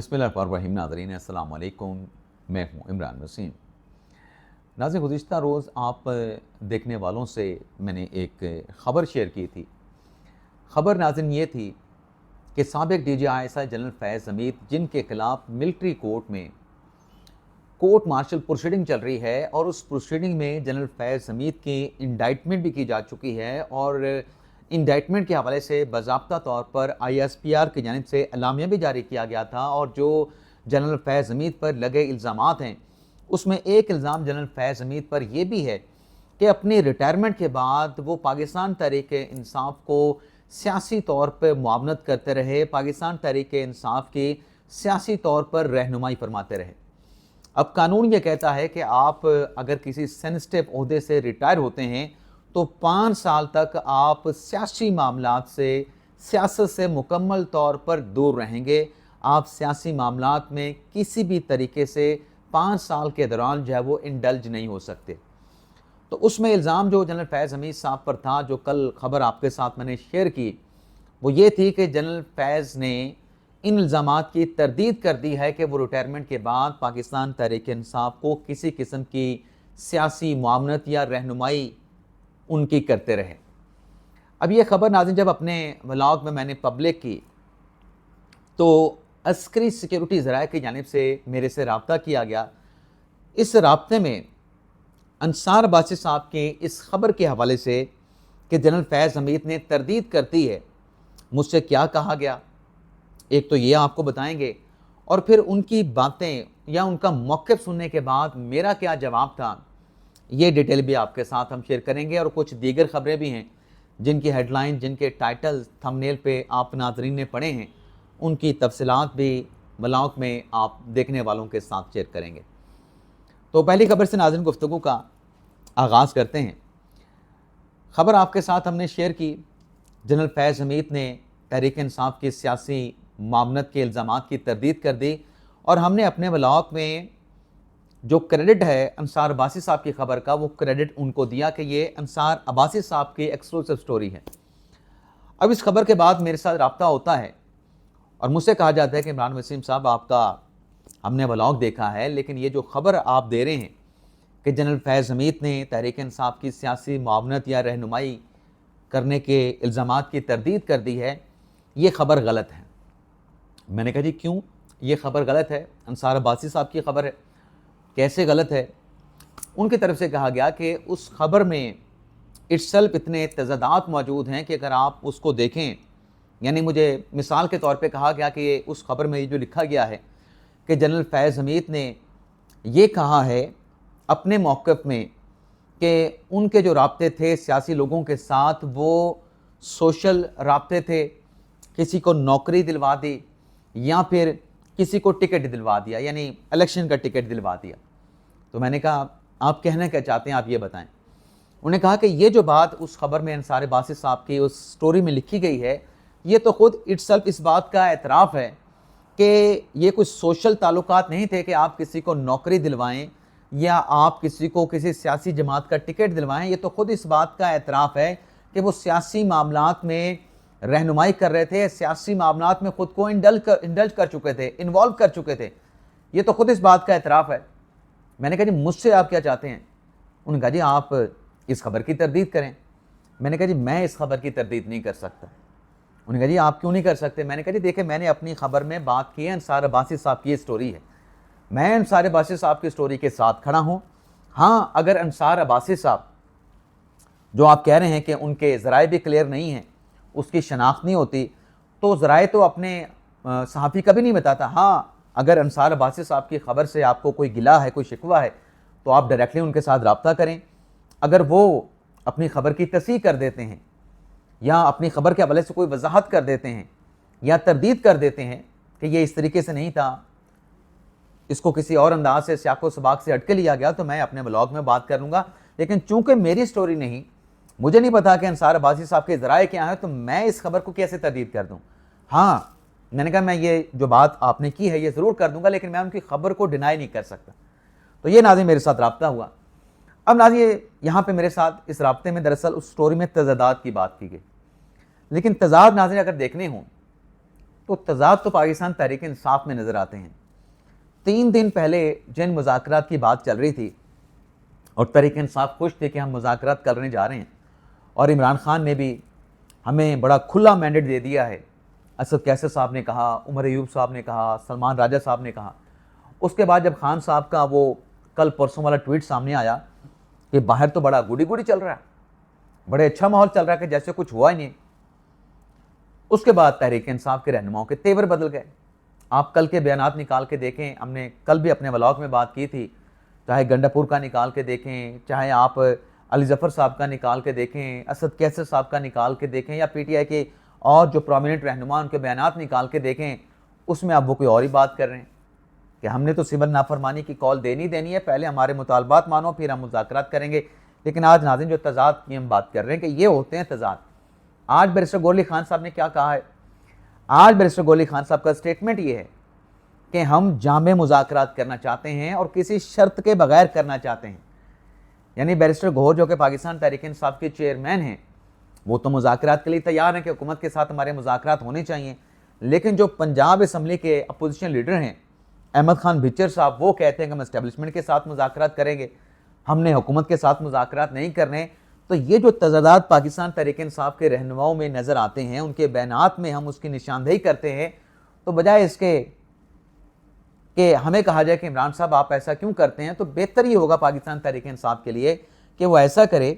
बिस्मिल्लाहिर्रहमानिर्रहीम। नाज़रीन अस्सलाम वालेकुम, मैं हूँ इमरान वसीम। नाज़रीन, गुज़िश्ता रोज़ आप देखने वालों से मैंने एक ख़बर शेयर की थी। ख़बर नाज़रीन ये थी कि साबिक़ DGI जनरल फैज़ हमीद, जिनके ख़िलाफ़ मिलिट्री कोर्ट में कोर्ट मार्शल प्रोसीडिंग चल रही है और उस प्रोसीडिंग में जनरल फैज़ हमीद की इंडाइटमेंट भी की जा चुकी है और इंडाइटमेंट के हवाले से बाज़ाब्ता तौर पर ISPR की जानिब से एलामिया भी जारी किया गया था। और जो जनरल फैज़ हमीद पर लगे इल्ज़ामात हैं, उसमें एक इल्ज़ाम जनरल फैज़ हमीद पर यह भी है कि अपनी रिटायरमेंट के बाद वो पाकिस्तान तहरीक-ए-इंसाफ़ को सियासी तौर पर मुआवनत करते रहे, पाकिस्तान तहरीक-ए-इंसाफ़ की सियासी तौर पर रहनुमाई फरमाते रहे। अब कानून ये कहता है कि आप अगर किसी सेंसिटिव ओहदे से रिटायर होते हैं तो 5 साल तक आप सियासी मामलात से, सियासत से मुकम्मल तौर पर दूर रहेंगे। आप सियासी मामलात में किसी भी तरीके से 5 साल के दौरान जो है वो इंडल्ज नहीं हो सकते। तो उसमें इल्ज़ाम जो जनरल फैज़ हमीद साहब पर था, जो कल ख़बर आपके साथ मैंने शेयर की, वो ये थी कि जनरल फैज़ ने इन इल्ज़ामात की तरदीद कर दी है कि वो रिटायरमेंट के बाद पाकिस्तान तहरीक-ए-इंसाफ़ को किसी किस्म की सियासी मुआवनत या रहनुमाई उनकी करते रहे। अब ये ख़बर नाज़रीन जब अपने व्लॉग में मैंने पब्लिक की तो अस्करी सिक्योरिटी ज़राए की जानिब से मेरे से रब्ता किया गया। इस रब्ते में अंसार अब्बासी साहब की इस ख़बर के हवाले से कि जनरल फैज़ हमीद ने तरदीद कर दी है, मुझसे क्या कहा गया, एक तो ये आपको बताएंगे और फिर उनकी बातें या उनका मौक़िफ़ सुनने के बाद मेरा क्या जवाब था, ये डिटेल भी आपके साथ हम शेयर करेंगे। और कुछ दीगर ख़बरें भी हैं जिनकी हेडलाइन, जिनके टाइटल थंबनेल पे आप नाज़रीन ने पढ़े हैं, उनकी तफसीलात भी व्लॉग में आप देखने वालों के साथ शेयर करेंगे। तो पहली ख़बर से नाज़रीन गुफ्तगू का आगाज़ करते हैं। ख़बर आपके साथ हमने शेयर की, जनरल फैज़ हमीद ने तहरीक-ए-इंसाफ़ की सियासी मामनत के इल्ज़ामात की तरदीद कर दी और हमने अपने व्लॉग में जो क्रेडिट है अंसार अब्बासी साहब की ख़बर का, वो क्रेडिट उनको दिया कि ये अंसार अब्बासी साहब की एक्सक्लूसिव स्टोरी है। अब इस खबर के बाद मेरे साथ रब्ता होता है और मुझसे कहा जाता है कि इमरान वसीम साहब, आपका हमने व्लॉग देखा है, लेकिन ये जो ख़बर आप दे रहे हैं कि जनरल फैज़ हमीद ने तहरीक-ए-इंसाफ़ की सियासी मुआवनत या रहनुमाई करने के इल्ज़ामात की तरदीद कर दी है, ये ख़बर गलत है। मैंने कहा जी क्यों, ये ख़बर गलत है, अंसार अब्बासी साहब की ख़बर है, कैसे गलत है? उनकी तरफ से कहा गया कि उस ख़बर में इट्सेल्फ इतने तज़ादात मौजूद हैं कि अगर आप उसको देखें, यानी मुझे मिसाल के तौर पे कहा गया कि उस ख़बर में ये जो लिखा गया है कि जनरल फैज़ हमीद ने ये कहा है अपने मौक़िफ़ में कि उनके जो राब्ते थे सियासी लोगों के साथ, वो सोशल राब्ते थे, किसी को नौकरी दिलवा दी या फिर किसी को टिकट दिलवा दिया, यानी इलेक्शन का टिकट दिलवा दिया। तो मैंने कहा आप कहना क्या चाहते हैं, आप ये बताएं। उन्होंने कहा कि ये जो बात उस ख़बर में अंसार अब्बासी साहब की उस स्टोरी में लिखी गई है, ये तो ख़ुद इट्सेल्फ इस बात का एतराफ़ है कि ये कुछ सोशल ताल्लुकात नहीं थे कि आप किसी को नौकरी दिलवाएं या आप किसी को किसी सियासी जमात का टिकट दिलवाएं। ये तो ख़ुद इस बात का एतराफ़ है कि वो सियासी मामलात में रहनुमाई कर रहे थे, सियासी मामलात में ख़ुद को इंडल्ज कर चुके थे, इन्वॉल्व कर चुके थे। ये तो ख़ुद इस बात का एतराफ़ है। मैंने कहा जी मुझसे आप क्या चाहते हैं? उन्होंने कहा जी आप इस खबर की तरदीद करें। मैंने कहा जी मैं इस खबर की तरदीद नहीं कर सकता। उन्होंने कहा जी आप क्यों नहीं कर सकते? मैंने कहा जी देखिए, मैंने अपनी खबर में बात की है अंसार अब्बासी साहब की स्टोरी है, मैं अंसार अब्बासी साहब की स्टोरी के साथ खड़ा हूँ। हाँ, अगर अंसार अब्बासी साहब जो आप कह रहे हैं कि उनके ज़राए भी क्लियर नहीं हैं, उसकी शनाख्त नहीं होती, तो ज़राए तो अपने सहाफ़ी कभी नहीं बताता। हाँ, अगर अंसार अब्बासी साहब की ख़बर से आपको कोई गिला है, कोई शिकवा है, तो आप डायरेक्टली उनके साथ रब्ता करें। अगर वो अपनी ख़बर की तस्दीक़ कर देते हैं या अपनी ख़बर के हवाले से कोई वजाहत कर देते हैं या तरदीद कर देते हैं कि ये इस तरीके से नहीं था, इसको किसी और अंदाज से सियाक़ो सबाक़ से हट के लिया गया, तो मैं अपने ब्लॉग में बात कर लूँगा। लेकिन चूँकि मेरी स्टोरी नहीं, मुझे नहीं पता कि अंसार अब्बासी साहब के ज़राए क्या हैं, तो मैं इस खबर को कैसे तरदीद कर दूँ। हाँ, मैंने कहा मैं ये जो बात आपने की है ये ज़रूर कर दूँगा, लेकिन मैं उनकी खबर को डिनाई नहीं कर सकता। तो ये नाज़रीन मेरे साथ रब्ता हुआ। अब नाज़रीन यहाँ पे मेरे साथ इस रब्ते में दरअसल उस स्टोरी में तज़ादात की बात की गई, लेकिन तज़ाद नाज़रीन अगर देखने हों तो तज़ाद तो पाकिस्तान तहरीक इंसाफ में नज़र आते हैं। 3 दिन पहले जिन मुज़ाकरात की बात चल रही थी और तहरीक इंसाफ खुश थे कि हम मुज़ाकरात करने जा रहे हैं, और इमरान खान ने भी हमें बड़ा खुला मैंडेट दे दिया है। असद कैसर साहब ने कहा, उमर अयूब साहब ने कहा, सलमान राजा साहब ने कहा। उसके बाद जब खान साहब का वो कल परसों वाला ट्वीट सामने आया कि बाहर तो बड़ा गुडी गुडी चल रहा है, बड़े अच्छा माहौल चल रहा है कि जैसे कुछ हुआ ही नहीं, उसके बाद तहरीक इंसाफ के रहनुमाओं के तेवर बदल गए। आप कल के बयानात निकाल के देखें, हमने कल भी अपने व्लॉग में बात की थी, चाहे गंडापुर का निकाल के देखें, चाहे आप अली जफ़र साहब का निकाल के देखें, असद कैसर साहब का निकाल के देखें, या पीटीआई के और जो प्रोमिनेंट रहनुमा उनके बयानात निकाल के देखें, उसमें अब वो कोई और ही बात कर रहे हैं कि हमने तो सिविल नाफरमानी की कॉल देनी है, पहले हमारे मुतालबात मानो फिर हम मुज़ाकरात करेंगे। लेकिन आज नाज़रीन जो तज़ाद की हम बात कर रहे हैं कि ये होते हैं तज़ाद। आज बैरिस्टर गौहर अली खान साहब ने क्या कहा है? आज बैरिस्टर गौहर अली खान साहब का स्टेटमेंट ये है कि हम जामे मुज़ाकरात करना चाहते हैं और किसी शर्त के बगैर करना चाहते हैं। यानी बैरिस्टर गौहर जो कि पाकिस्तान तहरीक इंसाफ के चेयरमैन हैं, वो तो मुज़ाकरात के लिए तैयार हैं कि हुकूमत के साथ हमारे मुज़ाकरात होने चाहिए। लेकिन जो पंजाब असम्बली के अपोजिशन लीडर हैं अहमद खान भिच्चर साहब, वो कहते हैं कि हम एस्टेब्लिशमेंट के साथ मुज़ाकरात करेंगे, हमने हुकूमत के साथ मुज़ाकरात नहीं करने। तो ये जो तज़ादात पाकिस्तान तहरीक इंसाफ के रहनुमाओं में नज़र आते हैं, उनके बयानात में हम उसकी निशानदेही करते हैं, तो बजाय इसके कि हमें कहा जाए कि इमरान साहब आप ऐसा क्यों करते हैं, तो बेहतर ये होगा पाकिस्तान तहरीक इंसाफ के लिए कि वो ऐसा करे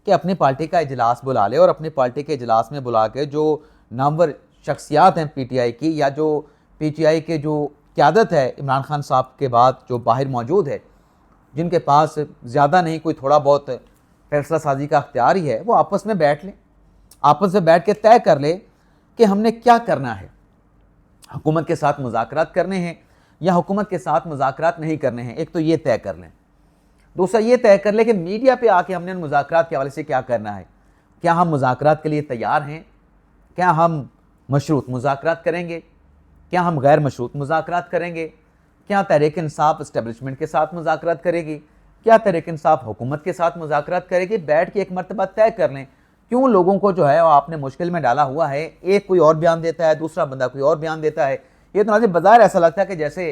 कि अपनी पार्टी का इजलास बुला ले और अपनी पार्टी के इजलास में बुला के जो नामवर शख्सियात हैं पीटीआई की, या जो पीटीआई के जो क़यादत है इमरान खान साहब के बाद जो बाहर मौजूद है, जिनके पास ज़्यादा नहीं कोई थोड़ा बहुत फैसला साजी का अख्तियार ही है, वो आपस में बैठ लें, आपस में बैठ के तय कर ले कि हमने क्या करना है, हुकूमत के साथ मुज़ाकरात करने हैं या हुकूमत के साथ मुज़ाकरात नहीं करने हैं। एक तो ये तय कर लें। दूसरा ये तय कर ले कि मीडिया पे आके हमने मुज़ाकरात के हवाले से क्या करना है। क्या हम मुज़ाकरात के लिए तैयार हैं? क्या हम मशरूत मुज़ाकरात करेंगे? क्या हम गैर मशरूत मुज़ाकरात करेंगे? क्या तहरीक इंसाफ इस्टेब्लिशमेंट के साथ मुज़ाकरात करेगी? क्या तहरीक इंसाफ हुकूमत के साथ मुज़ाकरात करेगी? बैठ के एक मरतबा तय कर लें। क्यों लोगों को जो है वो आपने मुश्किल में डाला हुआ है, एक कोई और बयान देता है, दूसरा बंदा कोई और बयान देता है। ये तो नाज़रीन बाज़ार ऐसा लगता है कि जैसे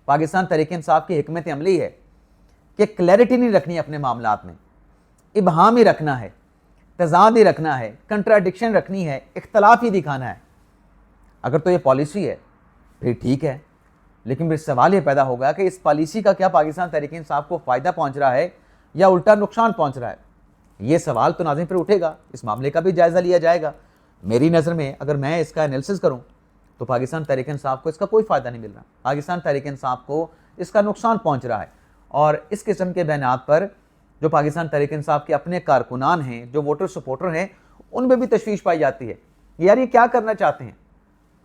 पाकिस्तान तहरीक इंसाफ की हिकमत अमली है कि क्लैरिटी नहीं रखनी अपने मामलात में, इबहाम ही रखना है, तज़ाद ही रखना है, कंट्राडिक्शन रखनी है, इख्तलाफ ही दिखाना है। अगर तो ये पॉलिसी है फिर ठीक है, लेकिन फिर सवाल ये पैदा होगा कि इस पॉलिसी का क्या पाकिस्तान तहरीक इंसाफ को फ़ायदा पहुँच रहा है या उल्टा नुकसान पहुँच रहा है? ये सवाल तो नाज़रीन फिर उठेगा, इस मामले का भी जायज़ा लिया जाएगा। मेरी नज़र में अगर मैं इसका एनालिसिस करूँ तो पाकिस्तान तहरीक इंसाफ को इसका कोई फ़ायदा नहीं मिल रहा, पाकिस्तान तहरीक इंसाफ को इसका नुकसान पहुँच रहा है। और इस किस्म के बयानात पर जो पाकिस्तान तहरीक इंसाफ के अपने कारकुनान हैं, जो वोटर सपोर्टर हैं, उनमें भी तशवीश पाई जाती है। यार ये क्या करना चाहते हैं?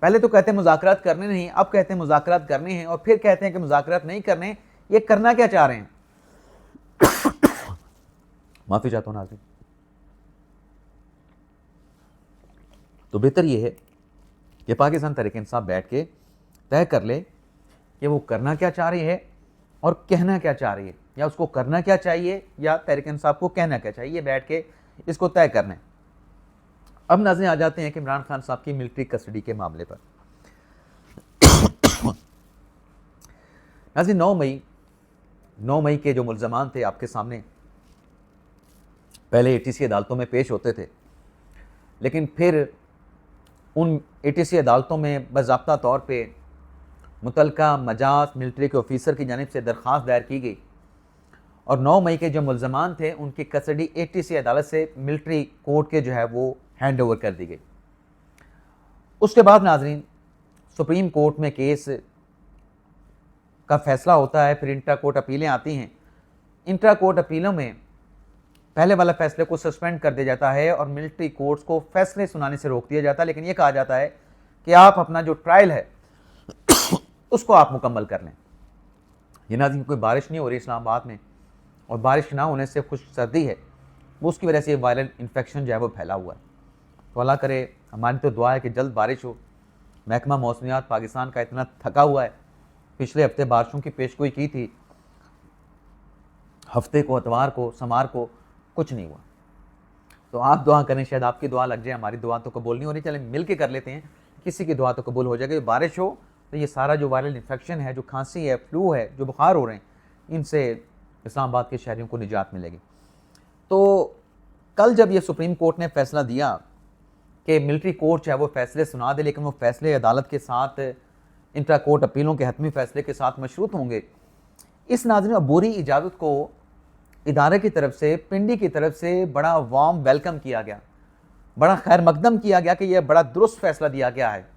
पहले तो कहते हैं मुज़ाकरात करने नहीं, अब कहते हैं मुज़ाकरात करने हैं, और फिर कहते हैं कि मुज़ाकरात नहीं करने। ये करना क्या चाह रहे हैं? माफ़ी चाहता हूँ नाज़रीन। तो बेहतर ये है कि पाकिस्तान तहरीक इंसाफ बैठ के तय कर ले कि वो करना क्या चाह रही है और कहना क्या चाह रही है, या उसको करना क्या चाहिए या तहरीक इंसाफ को कहना क्या चाहिए, बैठ के इसको तय करना है। अब नाज़रीन आ जाते हैं कि इमरान खान साहब की मिलिट्री कस्टडी के मामले पर। नाज़रीन 9 मई के जो मुल्ज़मान थे आपके सामने पहले एटीसी अदालतों में पेश होते थे, लेकिन फिर उन एटीसी अदालतों में बाज़ाब्ता तौर पे मुतलका मजाज मिलिट्री के ऑफिसर की जानिब से दरख्वास्त दायर की गई और 9 मई के जो मुल्ज़मान थे उनकी कस्टडी एटीसी अदालत से मिलिट्री कोर्ट के जो है वो हैंड ओवर कर दी गई। उसके बाद नाज़रीन सुप्रीम कोर्ट में केस का फैसला होता है, फिर इंट्रा कोर्ट अपीलें आती हैं। इंट्रा कोर्ट अपीलों में पहले वाला फैसले को सस्पेंड कर दिया जाता है और मिलिट्री कोर्ट्स को फैसले सुनाने से रोक दिया जाता है, लेकिन यह कहा जाता है कि आप अपना जो ट्रायल है उसको आप मुकम्मल कर लें। ये नाज़रीन कोई बारिश नहीं हो रही इस्लामाबाद में, और बारिश ना होने से खुश्क सर्दी है, वो उसकी वजह से वायरल इन्फेक्शन जो है वो फैला हुआ है। तो अल्लाह करे, हमारी तो दुआ है कि जल्द बारिश हो। महकमा मौसमियात पाकिस्तान का इतना थका हुआ है, पिछले हफ्ते बारिशों की पेशगोई की थी, हफ्ते को इतवार को समार को कुछ नहीं हुआ। तो आप दुआ करें, शायद आपकी दुआ लग जाए, हमारी दुआ तो कबूल नहीं हो रही। चलें मिल के कर लेते हैं किसी की दुआ तो कबूल हो जाएगी। बारिश हो तो ये सारा जो वायरल इन्फेक्शन है, जो खांसी है, फ्लू है, जो बुखार हो रहे हैं, इनसे इस्लामाबाद के शहरियों को निजात मिलेगी। तो कल जब ये सुप्रीम कोर्ट ने फैसला दिया कि मिलिट्री कोर्ट चाहे वो फैसले सुना दे, लेकिन वो फैसले अदालत के साथ इंट्रा कोर्ट अपीलों के हतमी फैसले के साथ मशरूत होंगे, इस नाज़रीन अबूरी इजाज़त को इदारे की तरफ से, पिंडी की तरफ से बड़ा वार्म वेलकम किया गया, बड़ा खैर मकदम किया गया कि यह बड़ा दुरुस्त फैसला दिया गया है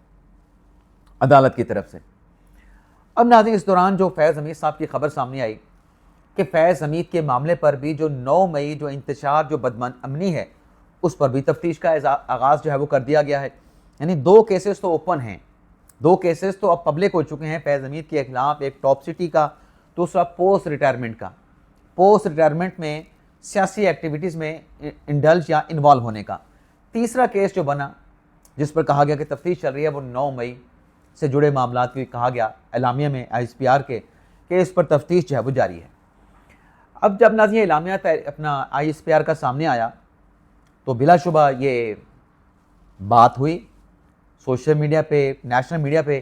अदालत की तरफ से। अब नाज़रीन, इस दौरान जो फैज़ हमीद साहब की खबर सामने आई कि फैज़ हमीद के मामले पर भी जो 9 मई जो इंतशार, जो बदअमनी है, उस पर भी तफ्तीश का आगाज़ जो है वो कर दिया गया है। यानी 2 केसेस तो ओपन हैं, 2 केसेस तो अब पब्लिक हो चुके हैं फैज़ हमीद के खिलाफ, एक टॉप सिटी का, दूसरा पोस्ट रिटायरमेंट का, पोस्ट रिटायरमेंट में सियासी एक्टिविटीज़ में इंडल्ज या इन्वॉल्व होने का। तीसरा केस जो बना, जिस पर कहा गया कि तफ्तीश चल रही है, वो 9 मई से जुड़े मामलात की कहा गया एलामिया में ISPR के कि इस पर तफ्तीश जो है वो जारी है। अब जब नाज़रीन एलामिया अपना ISPR का सामने आया तो बिलाशुबा ये बात हुई सोशल मीडिया पे, नेशनल मीडिया पे,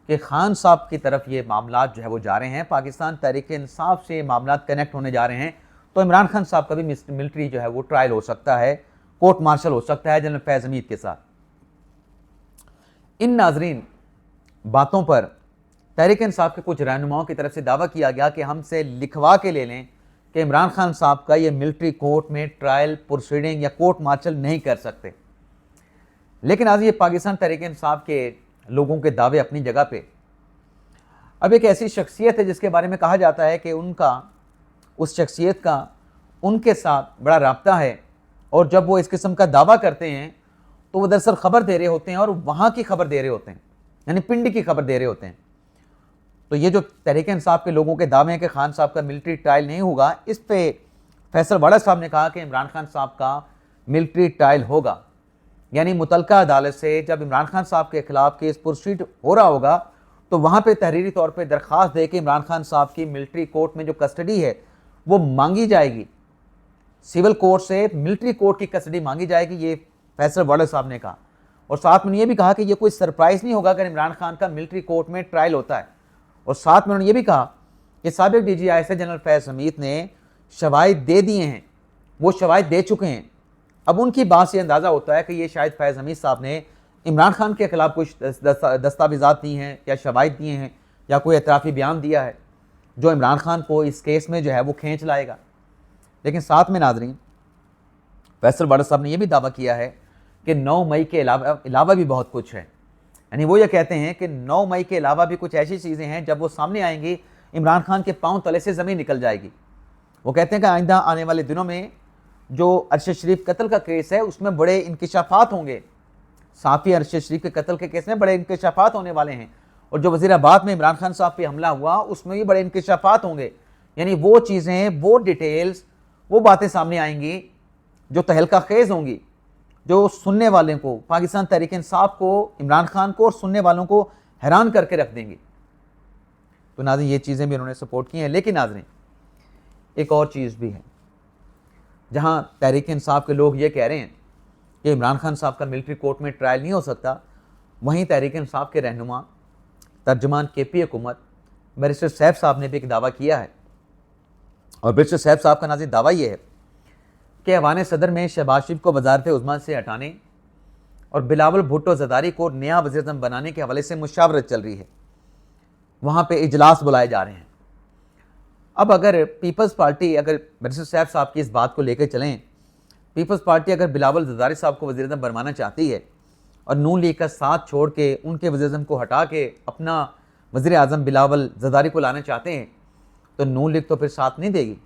कि खान साहब की तरफ ये मामलात जो है वो जा रहे हैं, पाकिस्तान तहरीक इंसाफ से मामलात कनेक्ट होने जा रहे हैं, तो इमरान खान साहब का भी मिलिट्री जो है वो ट्रायल हो सकता है, कोर्ट मार्शल हो सकता है जनरल फैज़ हमीद के साथ। इन नाजरीन बातों पर तहरीक इंसाफ के कुछ रहनुमाओं की तरफ से दावा किया गया कि हमसे लिखवा के ले लें कि इमरान खान साहब का ये मिलिट्री कोर्ट में ट्रायल प्रोसीडिंग या कोर्ट मार्शल नहीं कर सकते। लेकिन आज ये पाकिस्तान तहरीक इंसाफ के लोगों के दावे अपनी जगह पे। अब एक ऐसी शख्सियत है जिसके बारे में कहा जाता है कि उस शख्सियत का उनके साथ बड़ा राब्ता है, और जब वो इस किस्म का दावा करते हैं तो वो दरअसल खबर दे रहे होते हैं, और वहाँ की खबर दे रहे होते हैं, यानी पिंडी की खबर दे रहे होते हैं। तो ये जो तहरीक इंसाफ के लोगों के दावे हैं कि खान साहब का मिलिट्री ट्रायल नहीं होगा, इस पे फैसल वाड़ा साहब ने कहा कि इमरान खान साहब का मिलिट्री ट्रायल होगा। यानी मुतलका अदालत से जब इमरान खान साहब के खिलाफ केस पुरस्ट्रीट हो रहा होगा तो वहाँ पे तहरीरी तौर पे दरख्वास्त दे के इमरान खान साहब की मिलिट्री कोर्ट में जो कस्टडी है वो मांगी जाएगी, सिविल कोर्ट से मिलिट्री कोर्ट की कस्टडी मांगी जाएगी, ये फैसल वाड़ा साहब ने कहा। और साथ में ये भी कहा कि ये कोई सरप्राइज़ नहीं होगा अगर इमरान खान का मिलिट्री कोर्ट में ट्रायल होता है। और साथ में उन्होंने ये भी कहा कि साबिक DGI जनरल फैज़ हमीद ने शवाहिद दे दिए हैं, वो शवाहिद दे चुके हैं। अब उनकी बात से अंदाज़ा होता है कि ये शायद फैज़ हमीद साहब ने इमरान खान के ख़िलाफ़ कुछ दस्तावेज़ात दी हैं या शवाहिद दिए हैं या कोई एतराफ़ी बयान दिया है जो इमरान खान को इस केस में जो है वो खींच लाएगा। लेकिन साथ में नाज़रीन फैसल वाड़ा साहब ने यह भी दावा किया है कि 9 मई के अलावा भी बहुत कुछ है। यानी वो ये कहते हैं कि 9 मई के अलावा भी कुछ ऐसी चीज़ें हैं जब वो सामने आएंगी इमरान खान के पाँव तले से ज़मीन निकल जाएगी। वो कहते हैं कि आइंदा आने वाले दिनों में जो अरशद शरीफ कत्ल का केस है उसमें बड़े इंकशाफात होंगे, साफ़ी अरशद शरीफ के कत्ल के केस में बड़े इंकशाफात होने वाले हैं, और जो वज़ीराबाद में इमरान खान साहब पे हमला हुआ उसमें भी बड़े इंकशाफात होंगे। यानी वो चीज़ें, वो डिटेल्स, वो बातें सामने आएंगी जो तहलका खेज़ होंगी, जो सुनने वाले को, पाकिस्तान तहरीक इंसाफ को, इमरान खान को और सुनने वालों को हैरान करके रख देंगी। तो नाज़रीन ये चीज़ें भी उन्होंने सपोर्ट की हैं। लेकिन नाज़रीन एक और चीज़ भी है, जहां तहरीक इंसाफ के लोग ये कह रहे हैं कि इमरान खान साहब का मिलिट्री कोर्ट में ट्रायल नहीं हो सकता, वहीं तहरीक इंसाफ के रहनुमा तर्जुमान KP हुकूमत बैरिस्टर सैफ साहब ने भी एक दावा किया है। और बैरिस्टर सैफ साहब का नाज़रीन दावा ये है कि ऐवान सदर में शहबाज शरीफ को वज़ारत उज़्मा से हटाने और बिलावल भुट्टो ज़रदारी को नया वज़ीर-ए-आज़म बनाने के हवाले से मुशावरत चल रही है, वहाँ पे इजलास बुलाए जा रहे हैं। अब अगर पीपल्स पार्टी, अगर बैरिस्टर सैफ साहब की इस बात को लेकर चलें, पीपल्स पार्टी अगर बिलावल ज़रदारी साहब को वज़ीर-ए-आज़म बनवाना चाहती है और नून लीग का साथ छोड़ के उनके वज़ीर-ए-आज़म को हटा के अपना वज़ीर-ए-आज़म बिलावल ज़रदारी को लाना चाहते हैं, तो नून लीग तो फिर साथ नहीं देगी।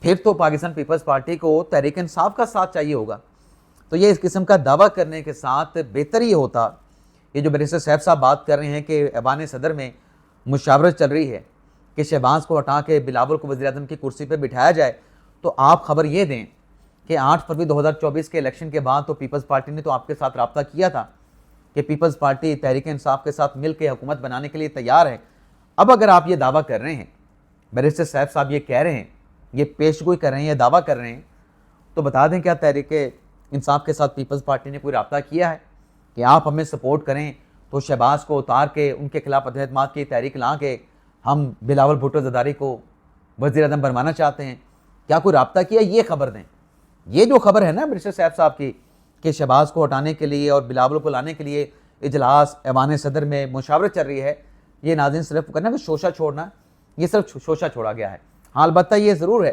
फिर तो पाकिस्तान पीपल्स पार्टी को तहरीक इंसाफ का साथ चाहिए होगा। तो ये इस किस्म का दावा करने के साथ बेहतर ये होता, ये जो बैरिस्टर सैफ साहब बात कर रहे हैं कि ऐवान सदर में मुशावरत चल रही है कि शहबाज को हटा के बिलावल को वज़ीर-ए-आज़म की कुर्सी पर बिठाया जाए, तो आप खबर ये दें कि 8 फरवरी 2024 के इलेक्शन के बाद तो पीपल्स पार्टी ने तो आपके साथ रब्ता किया था कि पीपल्स पार्टी तहरीक इंसाफ के साथ मिल के हुकूमत बनाने के लिए तैयार है। अब अगर आप ये दावा कर रहे हैं, बैरिस्टर सैफ साहब ये कह रहे हैं, ये पेशगोई कर रहे हैं, ये दावा कर रहे हैं, तो बता दें क्या तहरीक इंसाफ के साथ पीपल्स पार्टी ने कोई रब्ता किया है? कि आप हमें सपोर्ट करें तो शहबाज को उतार के उनके खिलाफ अदम की तहरीक ला के हम बिलावल भुट्टो ज़रदारी को वज़ीर आज़म बनवाना चाहते हैं, क्या कोई रब्ता किया? ये खबर दें। ये जो खबर है ना बैरिस्टर साहब साहब की कि शहबाज को हटाने के लिए और बिलावल को लाने के लिए इजलास ऐवान सदर में मुशावरत चल रही है, ये नाज़रीन सिर्फ करना कि शोशा छोड़ना, ये सिर्फ शोशा छोड़ा गया है। हाँ, अलबत्ता ये ज़रूर है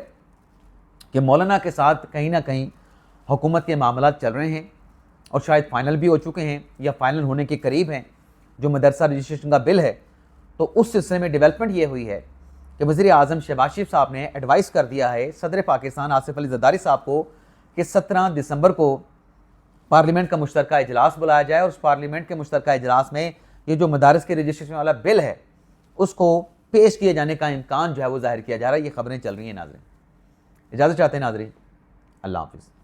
कि मौलाना के साथ कहीं ना कहीं हुकूमत के मामलात चल रहे हैं और शायद फ़ाइनल भी हो चुके हैं या फ़ाइनल होने के करीब हैं। जो मदरसा रजिस्ट्रेशन का बिल है, तो उस सिलसिले में डेवलपमेंट ये हुई है कि वज़ीर आज़म शहबाज शरीफ साहब ने एडवाइस कर दिया है सदर पाकिस्तान आसिफ अली ज़रदारी साहब को कि 17 दिसंबर को पार्लियामेंट का मुश्तरका इजलास बुलाया जाए और उस पार्लियामेंट के मुश्तरका इजलास में ये जो मदारस के रजिस्ट्रेशन वाला बिल है उसको पेश किए जाने का इम्कान जो है वो जाहिर किया जा रहा है। ये खबरें चल रही हैं नाज़रीन। इजाज़त चाहते हैं नाज़रीन, अल्लाह हाफ़िज़।